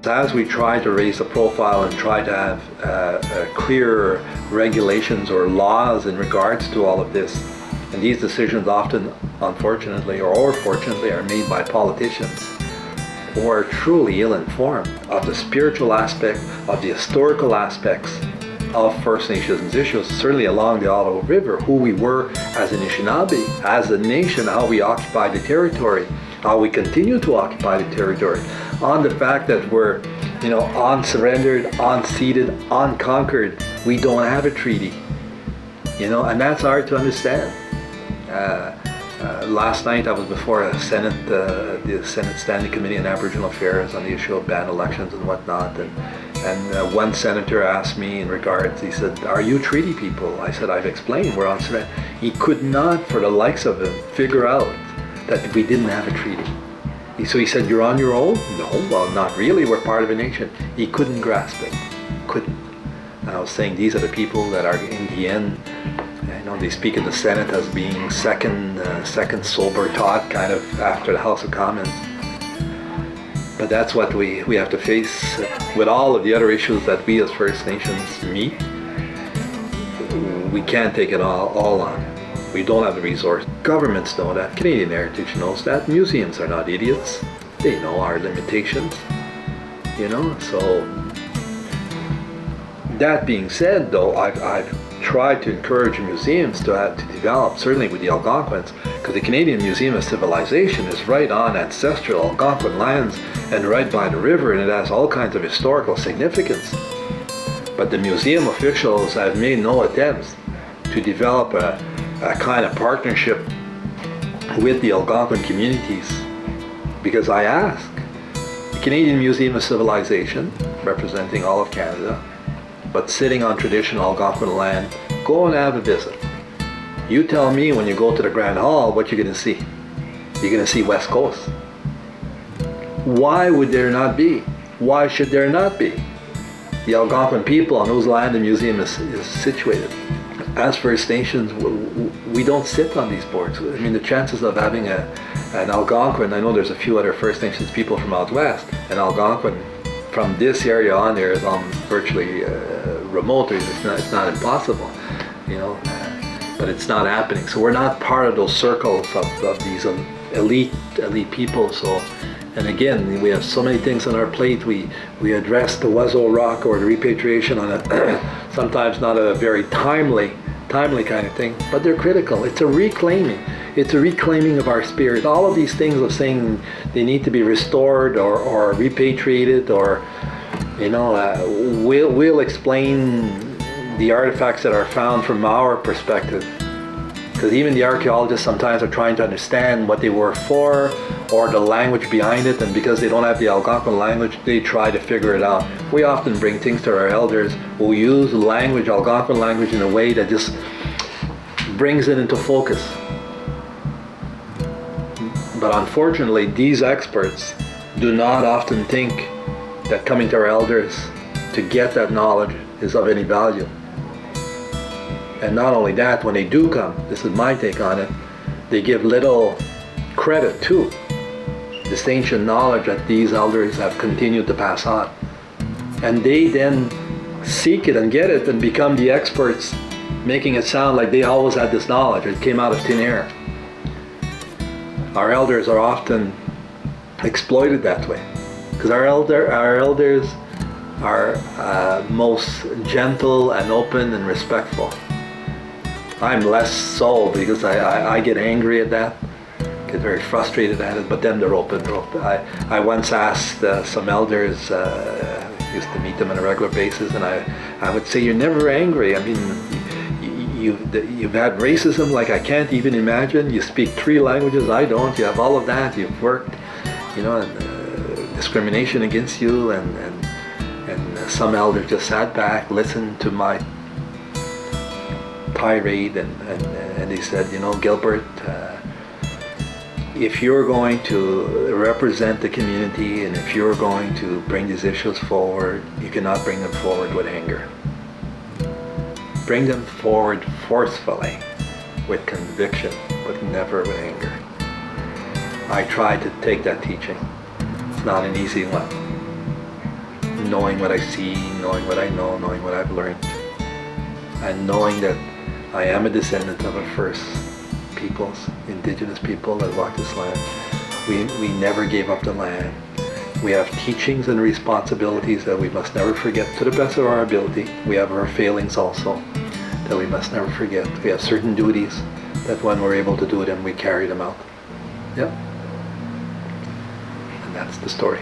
As we try to raise the profile and try to have clear regulations or laws in regards to all of this, and these decisions often, unfortunately or fortunately, are made by politicians who are truly ill-informed of the spiritual aspect, of the historical aspects of First Nations issues, certainly along the Ottawa River, who we were as an Anishinaabe, as a nation, how we occupied the territory, how we continue to occupy the territory, on the fact that we're, unsurrendered, unceded, unconquered. We don't have a treaty, and that's hard to understand. Last night I was before the Senate Standing Committee on Aboriginal Affairs on the issue of banned elections and whatnot, and one senator asked me in regards, he said, "Are you treaty people?" I said, "I've explained, we're on surrender." He could not, for the likes of him, figure out that we didn't have a treaty. So he said, "You're on your own?" "No, well, not really, we're part of a nation." He couldn't grasp it, couldn't. And I was saying, these are the people that are, in the end, they speak in the Senate as being second sober thought, kind of after the House of Commons. But that's what we have to face with all of the other issues that we as First Nations meet. We can't take it all on. We don't have the resource. Governments know that. Canadian Heritage knows that. Museums are not idiots. They know our limitations. So that being said, though, I've tried to encourage museums to develop, certainly with the Algonquins, because the Canadian Museum of Civilization is right on ancestral Algonquin lands and right by the river, and it has all kinds of historical significance. But the museum officials have made no attempts to develop a kind of partnership with the Algonquin communities, because I ask, the Canadian Museum of Civilization, representing all of Canada, but sitting on traditional Algonquin land, go and have a visit. You tell me when you go to the Grand Hall what you're going to see. You're going to see West Coast. Why would there not be? Why should there not be? The Algonquin people on whose land the museum is situated. As First Nations, we don't sit on these boards. I mean, the chances of having an Algonquin, I know there's a few other First Nations people from out west, an Algonquin from this area on there is virtually remote. It's not impossible, but it's not happening. So we're not part of those circles of these elite people. So, and again, we have so many things on our plate. We address the Wezo Rock or the repatriation on a sometimes not a very timely kind of thing, but they're critical. It's a reclaiming of our spirit. All of these things of saying they need to be restored or repatriated, or we'll explain the artifacts that are found from our perspective, because even the archaeologists sometimes are trying to understand what they were for or the language behind it, and because they don't have the Algonquin language, they try to figure it out. We often bring things to our elders who use language, Algonquin language, in a way that just brings it into focus. But unfortunately, these experts do not often think that coming to our elders to get that knowledge is of any value. And not only that, when they do come, this is my take on it, they give little credit to this ancient knowledge that these elders have continued to pass on. And they then seek it and get it and become the experts, making it sound like they always had this knowledge. It came out of thin air. Our elders are often exploited that way, because our elders are most gentle and open and respectful. I'm less so, because I get angry at that, get very frustrated at it, but then they're open. I once asked some elders, used to meet them on a regular basis, and I would say, "You're never angry. I mean, you've had racism like I can't even imagine. You speak 3 languages, I don't. You have all of that. You've worked, and discrimination against you." And some elders just sat back, listened to my tirade, and they said, "Gilbert, if you're going to represent the community and if you're going to bring these issues forward, you cannot bring them forward with anger. Bring them forward forcefully, with conviction, but never with anger." I try to take that teaching. It's not an easy one. knowing what I see, knowing what I know, knowing what I've learned, and knowing that I am a descendant of a first peoples, indigenous people that walked this land. We never gave up the land. We have teachings and responsibilities that we must never forget to the best of our ability. We have our failings also that we must never forget. We have certain duties that when we're able to do them, we carry them out. Yep. And that's the story.